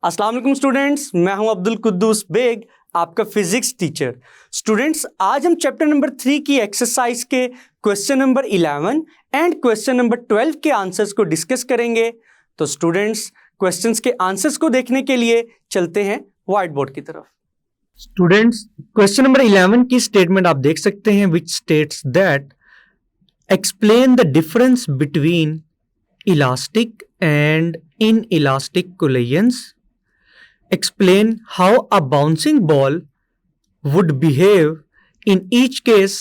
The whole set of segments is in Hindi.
अस्सलाम वालेकुम स्टूडेंट्स, मैं हूं अब्दुल कुद्दूस बेग, आपका फिजिक्स टीचर। स्टूडेंट्स, आज हम चैप्टर नंबर 3 की एक्सरसाइज के question number 11 and question number 12 के आंसर्स को डिस्कस करेंगे। तो स्टूडेंट्स, क्वेश्चंस के आंसर्स को देखने के लिए चलते हैं व्हाइट बोर्ड की तरफ। स्टूडेंट्स, क्वेश्चन नंबर 11 की स्टेटमेंट आप देख सकते हैं, which states that explain the difference between elastic and inelastic collisions. Explain how a bouncing ball would behave in each case,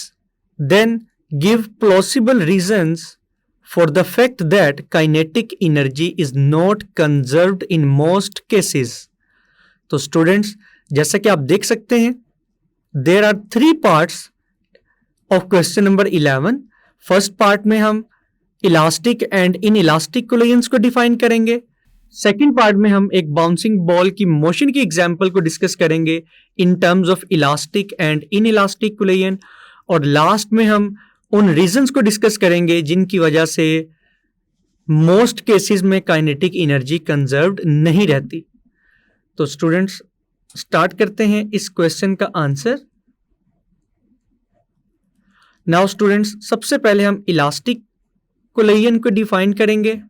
then give plausible reasons for the fact that kinetic energy is not conserved in most cases. तो स्टूडेंट्स, जैसा कि आप देख सकते हैं, there are 3 parts of question number 11. First part में हम इलास्टिक एंड inelastic collisions को डिफाइन करेंगे। सेकेंड पार्ट में हम एक बाउंसिंग बॉल की मोशन की एग्जाम्पल को डिस्कस करेंगे in terms of elastic and inelastic collision। और लास्ट में हम उन रीजंस को डिस्कस करेंगे जिनकी वजह से मोस्ट केसेस में काइनेटिक एनर्जी कंजर्व्ड नहीं रहती। तो स्टूडेंट्स, स्टार्ट करते हैं इस क्वेश्चन का आंसर। नाउ स्टूडेंट्स, सबसे पहले हम इलास्टिक कोलिजन को डिफाइन करेंगे।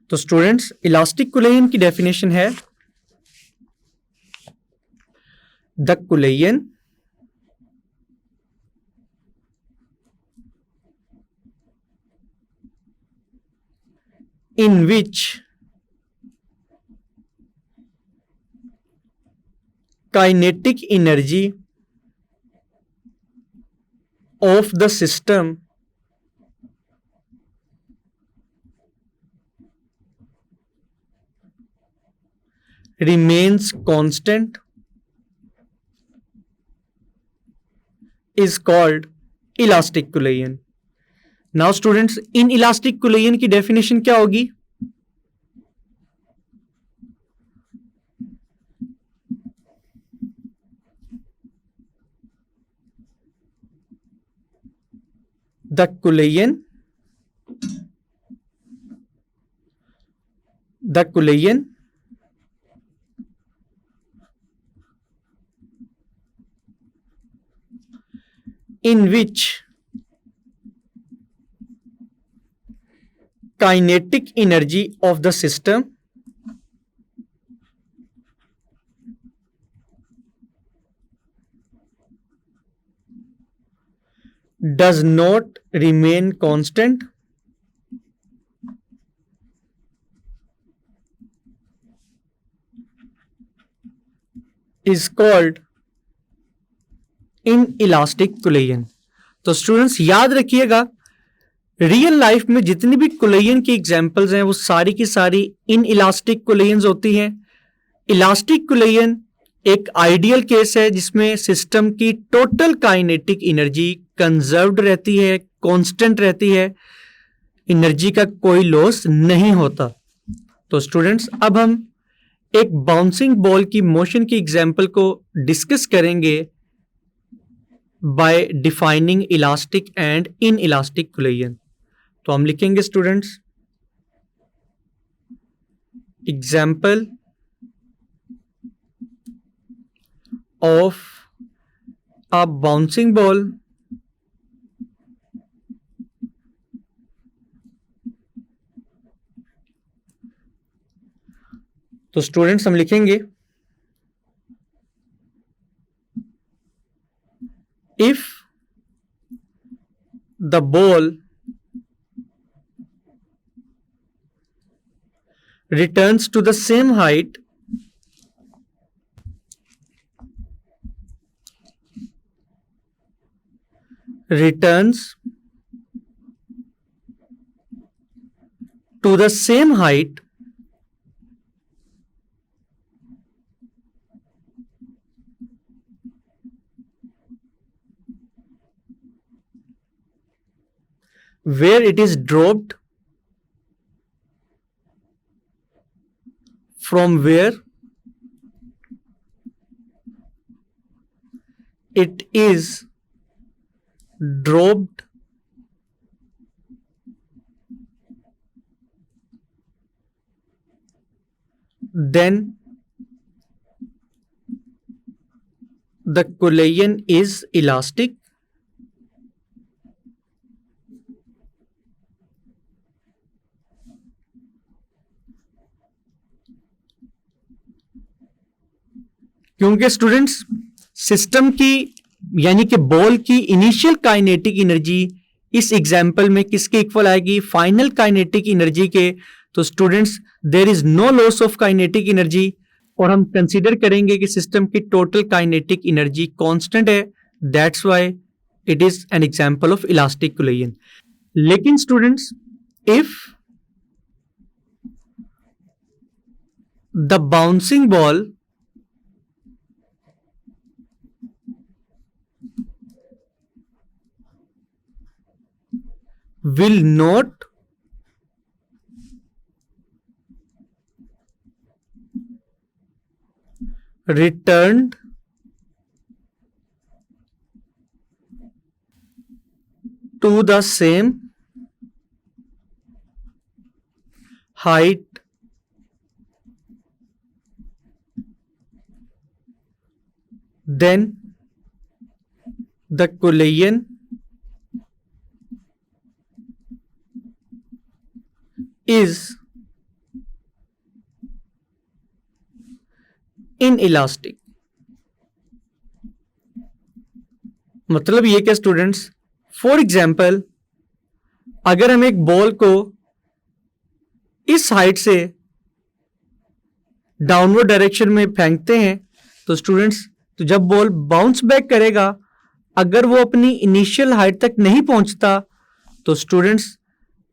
तो स्टूडेंट्स, इलास्टिक कोलिजन की डेफिनेशन है the collision in which kinetic energy of the system remains constant is called elastic collision. Now students, in elastic collision की डेफिनेशन क्या होगी? The collision in which kinetic energy of the system does not remain constant is called inelastic collision. तो स्टूडेंट्स, याद रखिएगा, रियल लाइफ में जितनी भी कोलिजन की एग्जांपल्स हैं वो सारी की सारी inelastic collisions होती हैं। इलास्टिक कोलिजन एक आइडियल केस है जिसमें सिस्टम की टोटल काइनेटिक एनर्जी कंजर्व्ड रहती है, कांस्टेंट रहती है, एनर्जी का कोई लॉस नहीं होता। तो स्टूडेंट्स, अब हम एक बाउंसिंग बॉल की मोशन की एग्जांपल को डिस्कस करेंगे bye defining elastic and inelastic collision। तो हम लिखेंगे students, example of a bouncing ball तो स्टूडेंट्स, हम लिखेंगे if the ball returns to the same height where it is dropped from where it is dropped then the collision is elastic. क्योंकि स्टूडेंट्स सिस्टम की यानी कि बॉल की इनिशियल काइनेटिक एनर्जी इस एग्जाम्पल में किसके इक्वल आएगी? फाइनल काइनेटिक एनर्जी के। तो students there is no loss of kinetic energy और हम कंसीडर करेंगे कि सिस्टम की टोटल काइनेटिक एनर्जी कांस्टेंट है, that's why it is an example of elastic collision. लेकिन students if the bouncing ball will not return to the same height then the collision is inelastic। मतलब ये क्या स्टूडेंट्स? फॉर एग्जाम्पल अगर हम एक बॉल को इस हाइट से डाउनवर्ड डायरेक्शन में फेंकते हैं तो स्टूडेंट्स तो जब बॉल बाउंस बैक करेगा अगर वो अपनी इनिशियल हाइट तक नहीं पहुंचता तो स्टूडेंट्स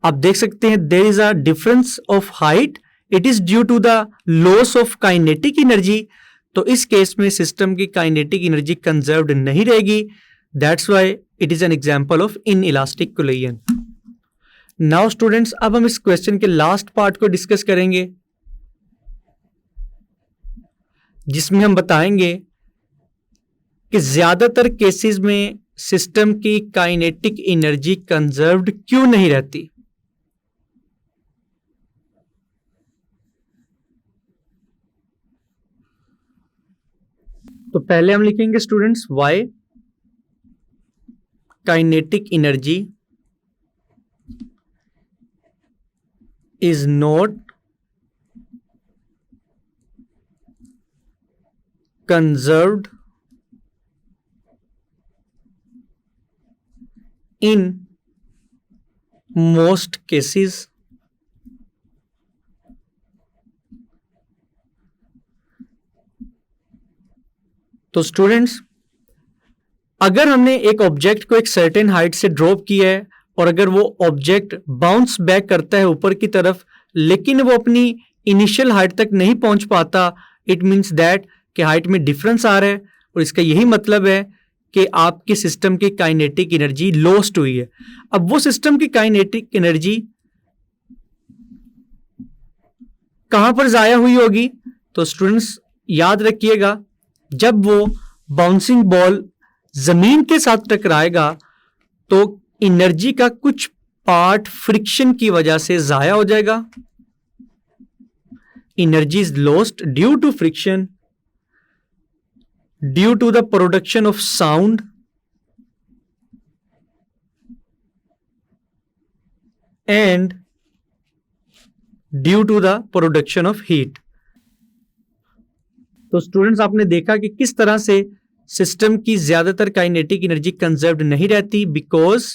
आप देख सकते हैं there is a difference of height, it is due to the loss of kinetic energy. तो इस केस में सिस्टम की काइनेटिक एनर्जी कंजर्व्ड नहीं रहेगी, that's why it is an example of inelastic collision. Now students अब हम इस क्वेश्चन के लास्ट पार्ट को डिस्कस करेंगे जिसमें हम बताएंगे कि ज्यादातर केसेस में सिस्टम की काइनेटिक एनर्जी कंजर्व्ड क्यों नहीं रहती। तो पहले हम लिखेंगे students why kinetic energy is not conserved in most cases. तो स्टूडेंट्स अगर हमने एक ऑब्जेक्ट को एक सर्टेन हाइट से ड्रॉप किया है और अगर वो ऑब्जेक्ट बाउंस बैक करता है ऊपर की तरफ लेकिन वो अपनी इनिशियल हाइट तक नहीं पहुंच पाता, इट मीन्स दैट कि हाइट में डिफरेंस आ रहा है और इसका यही मतलब है कि आपके सिस्टम की काइनेटिक एनर्जी लॉस्ट हुई है। अब वो सिस्टम की काइनेटिक एनर्जी कहां पर जाया हुई होगी? तो स्टूडेंट्स याद रखिएगा जब वो बाउंसिंग बॉल जमीन के साथ टकराएगा तो एनर्जी का कुछ पार्ट फ्रिक्शन की वजह से जाया हो जाएगा। Energy is lost due to friction, due to the production of sound and due to the production of heat. तो स्टूडेंट्स आपने देखा कि किस तरह से सिस्टम की ज्यादातर काइनेटिक एनर्जी कंजर्व्ड नहीं रहती because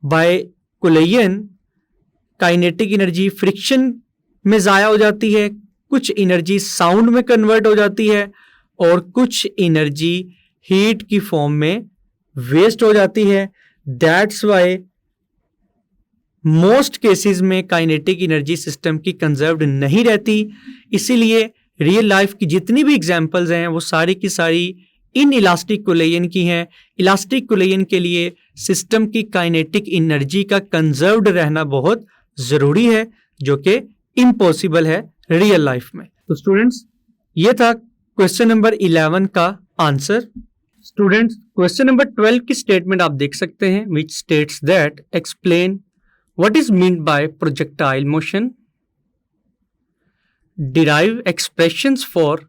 by collision kinetic energy friction में जाया हो जाती है, कुछ एनर्जी साउंड में कन्वर्ट हो जाती है और कुछ एनर्जी हीट की फॉर्म में वेस्ट हो जाती है। दैट्स व्हाई मोस्ट केसेस में काइनेटिक एनर्जी सिस्टम की कंजर्व्ड नहीं रहती। इसीलिए रियल लाइफ की जितनी भी एग्जांपल्स हैं वो सारी की सारी इन इलास्टिक कोलिजन की हैं। इलास्टिक कोलिजन के लिए सिस्टम की काइनेटिक एनर्जी का कंजर्व्ड रहना बहुत जरूरी है जो कि इम्पॉसिबल है रियल लाइफ में। तो स्टूडेंट्स ये था क्वेश्चन नंबर 11 का आंसर। स्टूडेंट्स क्वेश्चन नंबर 12 की स्टेटमेंट आप देख सकते हैं which states that explain what is meant by projectile motion, derive expressions for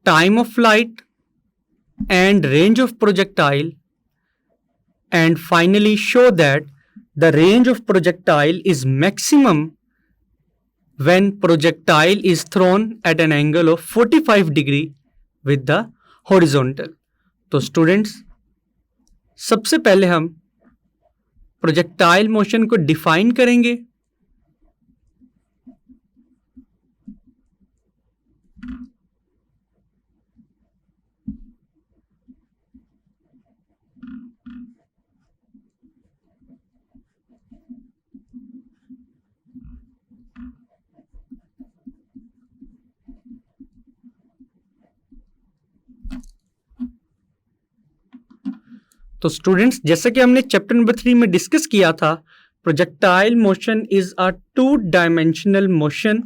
time of flight and range of projectile, and finally show that the range of projectile is maximum when projectile is thrown at an angle of 45 degree with the horizontal. तो स्टूडेंट्स सबसे पहले हम प्रोजेक्टाइल मोशन को डिफाइन करेंगे। तो स्टूडेंट्स जैसा कि हमने चैप्टर नंबर 3 में डिस्कस किया था, projectile motion is a two dimensional motion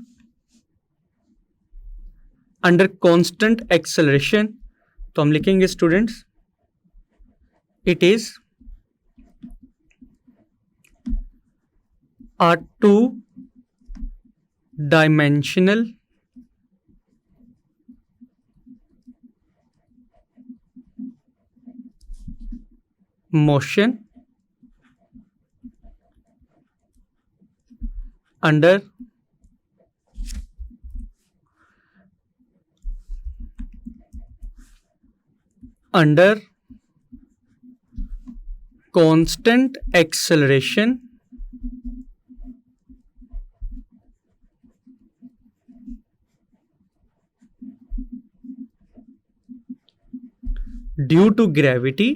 under constant acceleration. तो हम लिखेंगे students it is a two dimensional motion under constant acceleration due to gravity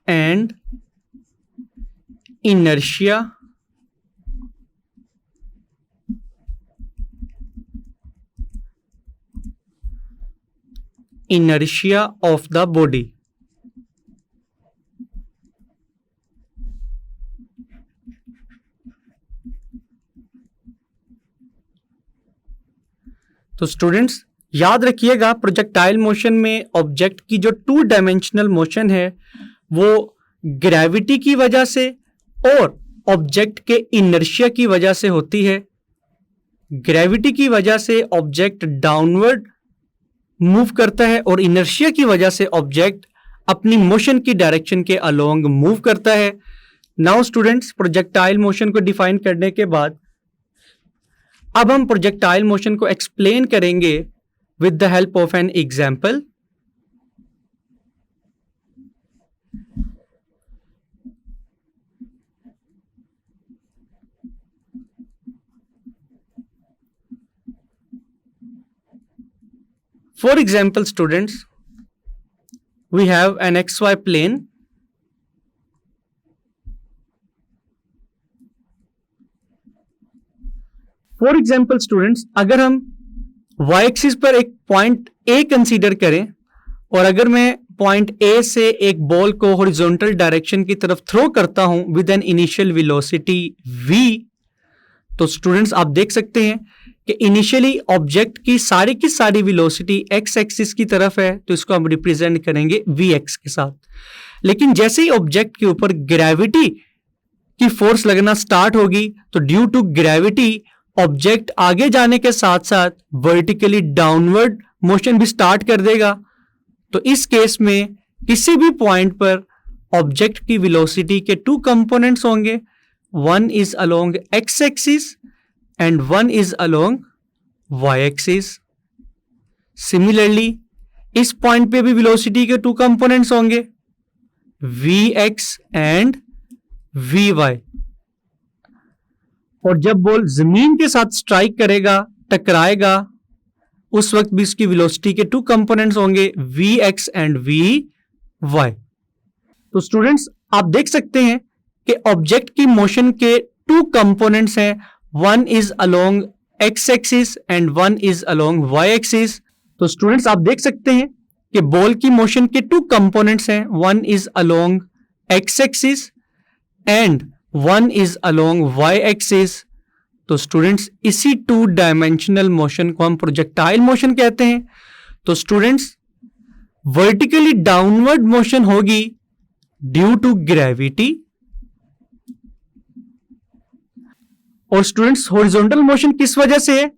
and inertia of the body. तो स्टूडेंट्स याद रखिएगा प्रोजेक्टाइल मोशन में ऑब्जेक्ट की जो 2-डायमेंशनल मोशन है वो ग्रेविटी की वजह से और ऑब्जेक्ट के इनर्शिया की वजह से होती है। ग्रेविटी की वजह से ऑब्जेक्ट डाउनवर्ड मूव करता है और इनर्शिया की वजह से ऑब्जेक्ट अपनी मोशन की डायरेक्शन के अलोंग मूव करता है। नाउ स्टूडेंट्स प्रोजेक्टाइल मोशन को डिफाइन करने के बाद अब हम प्रोजेक्टाइल मोशन को एक्सप्लेन करेंगे with the help of an example. For example, students, we have an XY plane. For example, students, अगर हम Y एक्सिस पर एक पॉइंट A कंसीडर करें और अगर मैं पॉइंट A से एक बॉल को हॉरिजॉन्टल डायरेक्शन की तरफ थ्रो करता हूं with an initial velocity V, तो स्टूडेंट्स आप देख सकते हैं कि इनिशियली ऑब्जेक्ट की सारी वेलोसिटी एक्स एक्सिस की तरफ है, तो इसको हम रिप्रेजेंट करेंगे Vx के साथ। लेकिन जैसे ही ऑब्जेक्ट के ऊपर ग्रेविटी की फोर्स लगना स्टार्ट होगी तो ड्यू टू ग्रेविटी ऑब्जेक्ट आगे जाने के साथ साथ वर्टिकली डाउनवर्ड मोशन भी स्टार्ट कर देगा। तो इस केस में किसी भी पॉइंट पर ऑब्जेक्ट की वेलोसिटी के 2 कंपोनेंट्स होंगे, one is along x axis and one is along y-axis. Similarly, इस पॉइंट पे भी वेलोसिटी के 2 कंपोनेंट्स होंगे vx and vy, और जब बॉल जमीन के साथ स्ट्राइक करेगा, टकराएगा, उस वक्त भी इसकी वेलोसिटी के 2 कंपोनेंट्स होंगे vx and vy। तो स्टूडेंट्स आप देख सकते हैं कि ऑब्जेक्ट की मोशन के 2 कंपोनेंट्स हैं, one is along x axis and one is along y axis. तो स्टूडेंट्स आप देख सकते हैं कि बॉल की मोशन के 2 कंपोनेंट्स हैं, one is along x axis and one is along y axis. तो तो स्टूडेंट्स इसी 2 डायमेंशनल मोशन को हम प्रोजेक्टाइल मोशन कहते हैं। तो स्टूडेंट्स वर्टिकली डाउनवर्ड मोशन होगी ड्यू टू ग्रेविटी, और स्टूडेंट्स हॉरिजॉन्टल मोशन किस वजह से है?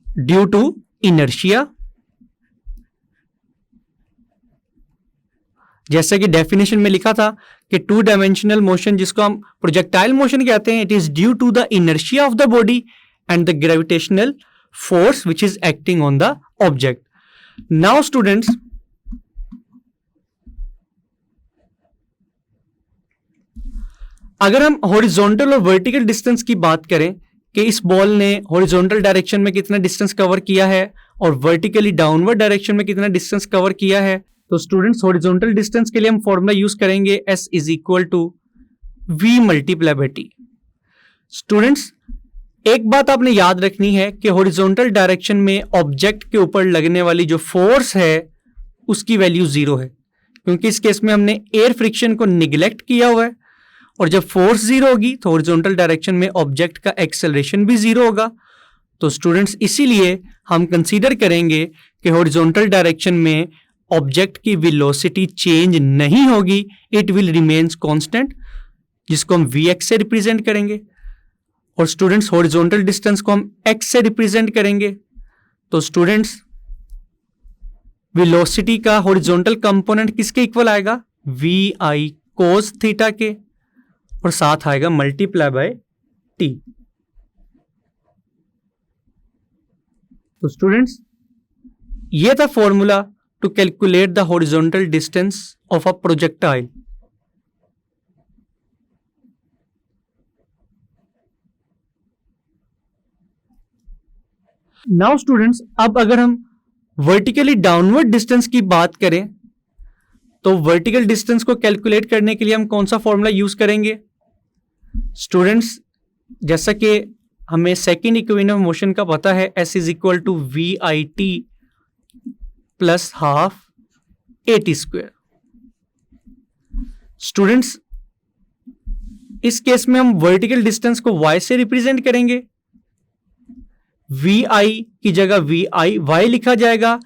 Due to inertia. जैसे कि डेफिनेशन में लिखा था कि 2 डायमेंशनल मोशन जिसको हम प्रोजेक्टाइल मोशन कहते हैं, it is due to the inertia of the body and the gravitational force which is acting on the object. Now students, अगर हम हॉरिजॉन्टल और वर्टिकल डिस्टेंस की बात करें कि इस बॉल ने हॉरिजॉन्टल डायरेक्शन में कितना डिस्टेंस कवर किया है और वर्टिकली डाउनवर्ड डायरेक्शन में कितना डिस्टेंस कवर किया है, तो स्टूडेंट्स हॉरिजॉन्टल डिस्टेंस के लिए हम फॉर्मूला यूज करेंगे S is equal to V multiply by T। Students एक बात आपने याद रखनी है कि हॉरिजॉन्टल डायरेक्शन में ऑब्जेक्ट के ऊपर लगने वाली जो फोर्स है उसकी वैल्यू 0 है, क्योंकि इस केस में हमने एयर फ्रिक्शन को निगलेक्ट किया हुआ है, और जब फोर्स 0 होगी तो हॉरिजॉन्टल डायरेक्शन में ऑब्जेक्ट का एक्सेलरेशन भी 0 होगा। तो स्टूडेंट्स इसीलिए हम कंसीडर करेंगे कि हॉरिजॉन्टल डायरेक्शन में ऑब्जेक्ट की वेलोसिटी चेंज नहीं होगी, इट विल रिमेन्स कांस्टेंट, जिसको हम Vx से रिप्रेजेंट करेंगे, और स्टूडेंट्स हॉरिजॉन्टल डिस्टेंस को हम x से रिप्रेजेंट करेंगे। तो स्टूडेंट्स वेलोसिटी का हॉरिजॉन्टल कंपोनेंट किसके इक्वल आएगा? Vi cos थीटा के, और साथ आएगा मल्टीप्लाई बाय T। तो स्टूडेंट्स ये था formula to calculate the horizontal distance of a projectile. Now students, अब अगर हम वर्टिकली डाउनवर्ड डिस्टेंस की बात करें तो वर्टिकल डिस्टेंस को कैलकुलेट करने के लिए हम कौन सा फॉर्मूला यूज करेंगे? स्टूडेंट्स जैसा कि हमें सेकेंड इक्वेशन ऑफ मोशन का पता है, S is equal to VIT plus half AT square. Students इस केस में हम वर्टिकल डिस्टेंस को Y से रिप्रेजेंट करेंगे, VI की जगह Y लिखा जाएगा,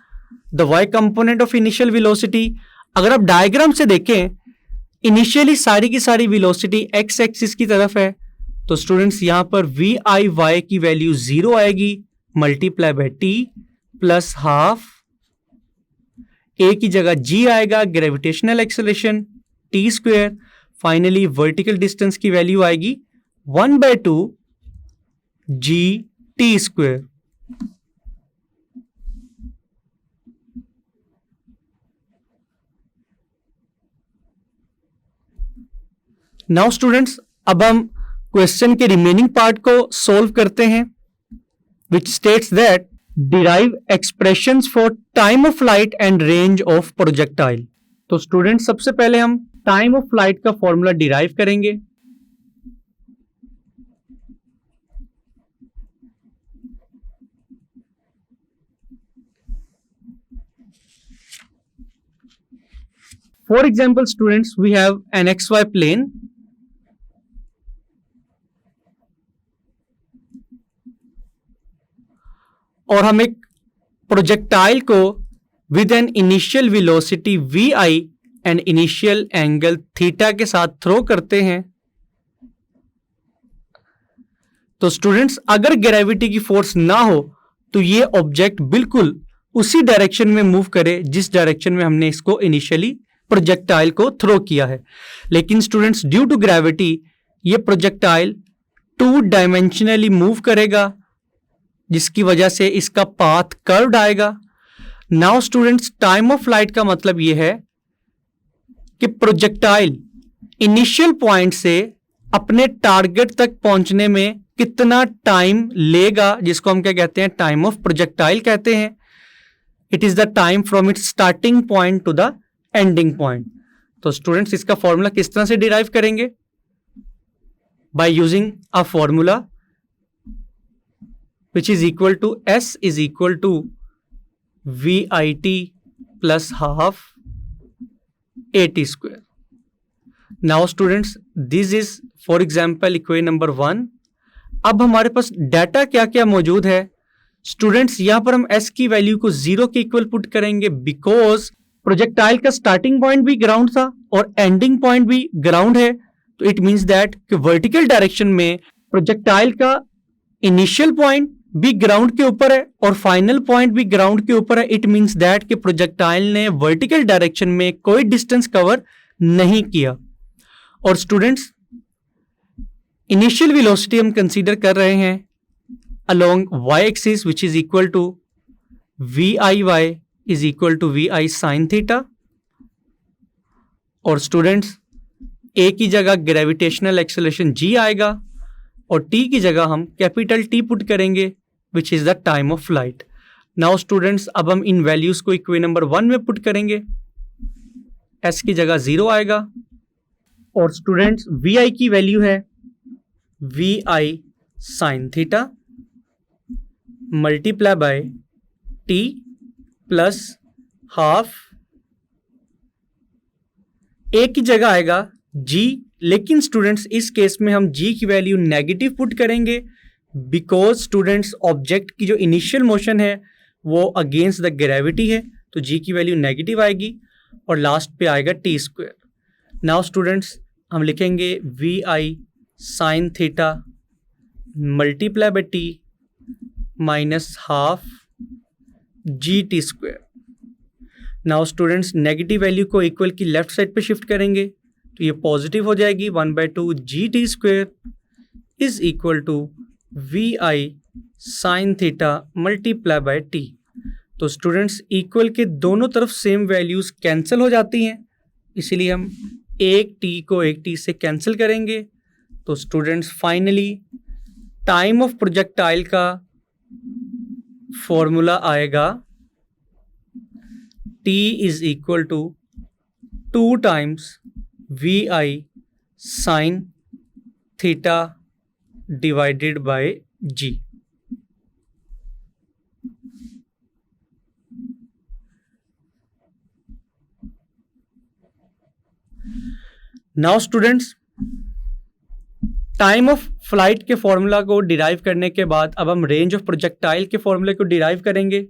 the Y component of initial velocity. अगर आप डायग्राम से देखें, इनिशियली सारी की सारी वेलोसिटी x एक्सिस की तरफ है, तो स्टूडेंट्स यहां पर VIY की वैल्यू 0 आएगी, multiply by T plus half A की जगह G आएगा, gravitational acceleration T square, finally vertical distance की वैल्यू आएगी 1/2 GT स्क्वायर। नाउ स्टूडेंट्स अब हम क्वेश्चन के रिमेनिंग पार्ट को सॉल्व करते हैं, which states that derive expressions for time of flight and range of projectile. तो स्टूडेंट्स सबसे पहले हम टाइम ऑफ फ्लाइट का फॉर्मूला डिराइव करेंगे। For example, students, we have an XY plane और हम एक प्रोजेक्टाइल को with an initial velocity VI and initial angle theta के साथ थ्रो करते हैं। तो स्टूडेंट्स अगर ग्रेविटी की फोर्स ना हो तो ये ऑब्जेक्ट बिल्कुल उसी डायरेक्शन में मूव करे जिस डायरेक्शन में हमने इसको इनिशियली प्रोजेक्टाइल को थ्रो किया है। लेकिन स्टूडेंट्स ड्यू टू ग्रेविटी ये प्रोजेक्टाइल 2 डायमेंशनली मूव करेगा, जिसकी वजह से इसका पाथ कर्व्ड आएगा। Now students time of flight का मतलब यह है कि प्रोजेक्टाइल इनिशियल पॉइंट से अपने टारगेट तक पहुंचने में कितना टाइम लेगा, जिसको हम क्या कहते हैं? टाइम ऑफ प्रोजेक्टाइल कहते हैं। It is the time from its starting point two the ending point. तो स्टूडेंट्स इसका फॉर्मूला किस तरह से डिराइव करेंगे? By using a formula which is equal to S is equal to VIT plus half AT square. Now students, this is for example equation number 1. अब हमारे पास डाटा क्या क्या मौजूद है स्टूडेंट्स, यहां पर हम s की वैल्यू को 0 के इक्वल पुट करेंगे बिकॉज प्रोजेक्टाइल का स्टार्टिंग पॉइंट भी ग्राउंड था और एंडिंग पॉइंट भी ग्राउंड है। तो इट मींस दैट कि वर्टिकल डायरेक्शन में प्रोजेक्टाइल का इनिशियल पॉइंट भी ग्राउंड के ऊपर है और फाइनल पॉइंट भी ग्राउंड के ऊपर है। इट मींस दैट कि प्रोजेक्टाइल ने वर्टिकल डायरेक्शन में कोई डिस्टेंस कवर नहीं किया। और स्टूडेंट्स इनिशियल वेलोसिटी हम कंसीडर कर रहे हैं along y axis which is equal to VIY is equal to VI sin theta. और स्टूडेंट्स a की जगह ग्रेविटेशनल एक्सेलरेशन g आएगा और t की जगह हम कैपिटल T पुट करेंगे विच is the time of flight. Now students अब हम इन वैल्यूज को इक्वेशन नंबर 1 में पुट करेंगे, s की जगह 0 आएगा और स्टूडेंट्स VI की वैल्यू है VI sin theta multiply by T plus half, a की जगह आएगा g, लेकिन स्टूडेंट्स इस केस में हम g की वैल्यू नेगेटिव पुट करेंगे बिकॉज स्टूडेंट्स ऑब्जेक्ट की जो इनिशियल मोशन है वो अगेंस्ट द ग्रेविटी है, तो g की वैल्यू नेगेटिव आएगी और लास्ट पे आएगा t स्क्वायर। नाउ स्टूडेंट्स हम लिखेंगे VI sin theta multiply by T minus half GT square. Now students negative value को इक्वल की लेफ्ट साइड पे शिफ्ट करेंगे तो ये पॉजिटिव हो जाएगी, 1/2 GT square is equal to VI sin theta multiply by T। तो स्टूडेंट्स इक्वल के दोनों तरफ सेम वैल्यूज कैंसिल हो जाती हैं, इसीलिए हम एक T को एक T से कैंसिल करेंगे। तो students finally time of projectile का फॉर्मूला आएगा T is equal to 2 times VI sin theta divided by G। Now students time of flight के फॉर्मूला को डिराइव करने के बाद अब हम रेंज ऑफ प्रोजेक्टाइल के फॉर्मूले को डिराइव करेंगे।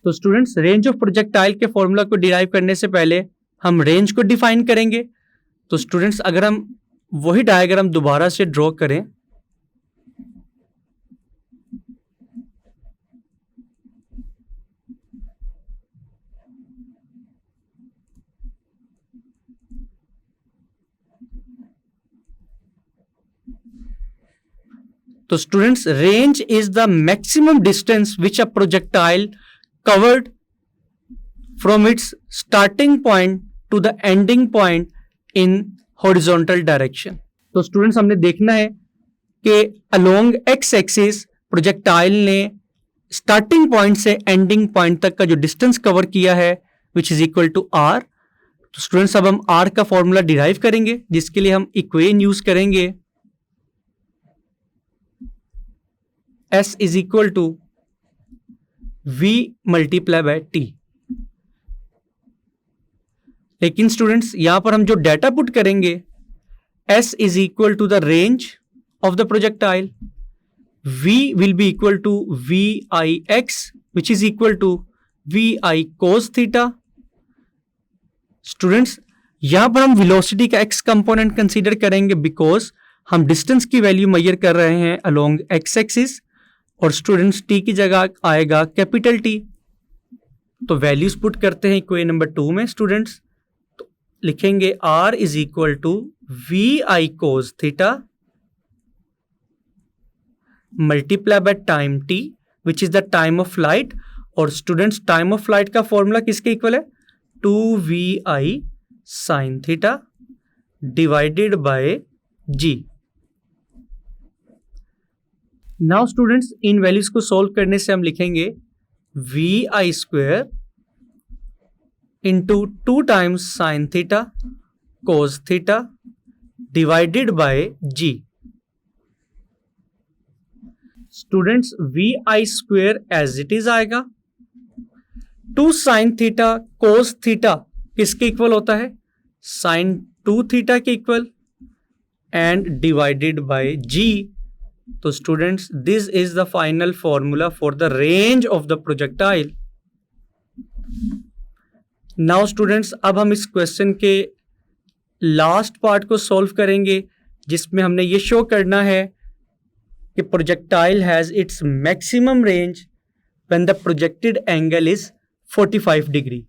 तो स्टूडेंट्स रेंज ऑफ प्रोजेक्टाइल के फॉर्मूला को डिराइव करने से पहले हम रेंज को डिफाइन करेंगे। तो स्टूडेंट्स अगर हम वही डायग्राम दोबारा से ड्रॉ करें तो students range is the maximum distance which a projectile covered from its starting point to the ending point in horizontal direction। तो स्टूडेंट्स हमने देखना है कि along x एक्सिस प्रोजेक्टाइल ने स्टार्टिंग पॉइंट से एंडिंग पॉइंट तक का जो डिस्टेंस कवर किया है which is equal to r। तो स्टूडेंट्स अब हम r का फॉर्मूला डिराइव करेंगे जिसके लिए हम इक्वेशन यूज करेंगे s is equal to V multiply by T। लेकिन स्टूडेंट्स यहां पर हम जो डाटा पुट करेंगे S is equal to the range of the projectile, V will be equal to VIX which is equal to VI cos theta. Students यहां पर हम वेलोसिटी का x कंपोनेंट कंसीडर करेंगे बिकॉज हम डिस्टेंस की वैल्यू मेजर कर रहे हैं अलोंग x एक्सिस और स्टूडेंट्स t की जगह आएगा कैपिटल T। तो वैल्यूज पुट करते हैं इक्वेशन नंबर 2 में स्टूडेंट्स, तो लिखेंगे r is equal to VI cos theta multiply by time t which is the time of flight. और स्टूडेंट्स टाइम ऑफ फ्लाइट का फॉर्मूला किसके इक्वल है 2VI sin theta divided by G। Now students इन वैल्यूज को सॉल्व करने से हम लिखेंगे VI square into 2 times sine theta cos theta divided by G। Students V I square as it is आएगा, 2 साइन थीटा कोस थीटा किसके इक्वल होता है, साइन 2 थीटा के equal, and divided by G. तो students this is the final formula for the range of the projectile. Now students अब हम इस क्वेश्चन के लास्ट पार्ट को सॉल्व करेंगे, जिसमें हमने ये शो करना है कि projectile has its maximum range when the projected angle is 45 degree.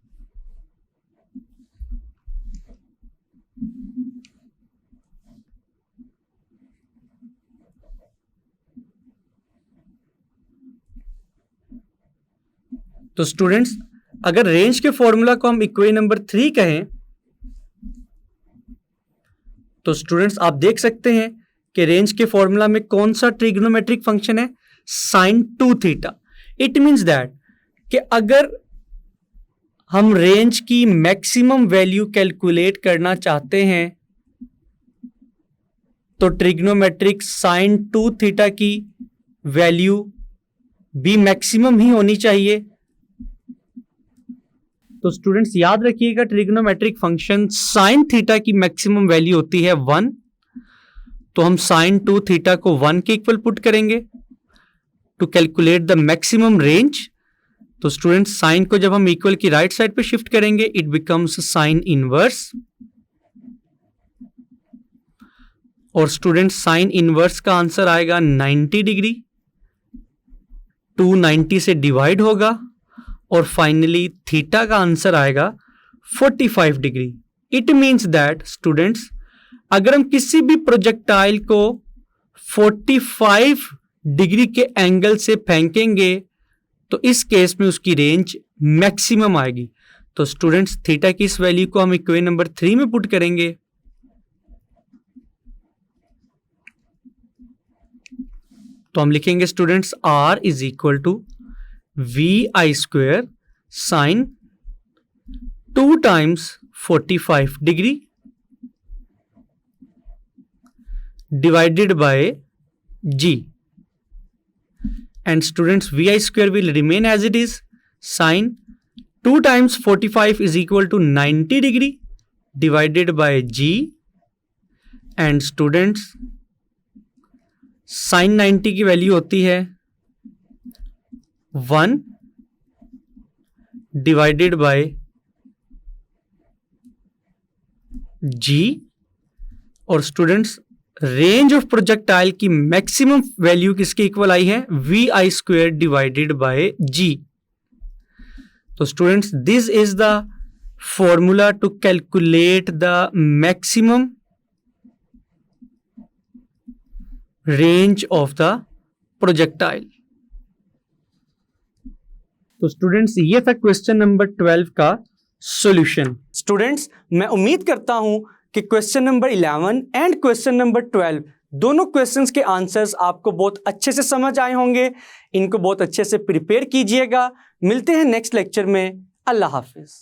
तो स्टूडेंट्स अगर रेंज के फॉर्मूला को हम इक्वेशन नंबर 3 कहें तो स्टूडेंट्स आप देख सकते हैं कि रेंज के फॉर्मूला में कौन सा ट्रिग्नोमेट्रिक फंक्शन है, sine 2 theta. It means that कि अगर हम रेंज की मैक्सिमम वैल्यू कैलकुलेट करना चाहते हैं तो ट्रिग्नोमेट्रिक साइन 2 थीटा की वैल्यू भी मैक्सिमम ही होनी चाहिए। तो स्टूडेंट्स याद रखिएगा ट्रिग्नोमेट्रिक फंक्शन साइन थीटा की मैक्सिमम वैल्यू होती है 1, तो हम साइन 2 थीटा को 1 के इक्वल पुट करेंगे to calculate the maximum range. तो स्टूडेंट्स साइन को जब हम इक्वल की राइट साइड पे शिफ्ट करेंगे इट बिकम्स साइन इनवर्स, और स्टूडेंट्स साइन इनवर्स का आंसर आएगा 90 डिग्री, 290 से डिवाइड होगा, और फाइनली थीटा का आंसर आएगा 45 degree. It means that students अगर हम किसी भी प्रोजेक्टाइल को 45 डिग्री के एंगल से फेंकेंगे तो इस केस में उसकी रेंज मैक्सिमम आएगी। तो स्टूडेंट्स थीटा की इस वैल्यू को हम इक्वेशन नंबर 3 में पुट करेंगे। तो हम लिखेंगे students R is equal to V I square sine 2 times 45 degree divided by G, and students vi square will remain as it is, sin 2 times 45 is equal to 90 degree divided by g, and students sin 90 की वैल्यू होती है 1 डिवाइडेड बाय g, और स्टूडेंट्स रेंज ऑफ प्रोजेक्टाइल की मैक्सिमम वैल्यू किसके इक्वल आई है, V I square divided by G. तो students this is the formula to calculate the maximum range of the projectile. तो स्टूडेंट्स ये था क्वेश्चन नंबर 12 का सॉल्यूशन। स्टूडेंट्स मैं उम्मीद करता हूं कि question number 11 and question number 12 दोनों क्वेश्चंस के आंसर्स आपको बहुत अच्छे से समझ आए होंगे। इनको बहुत अच्छे से प्रिपेयर कीजिएगा। मिलते हैं नेक्स्ट लेक्चर में। अल्लाह हाफिज।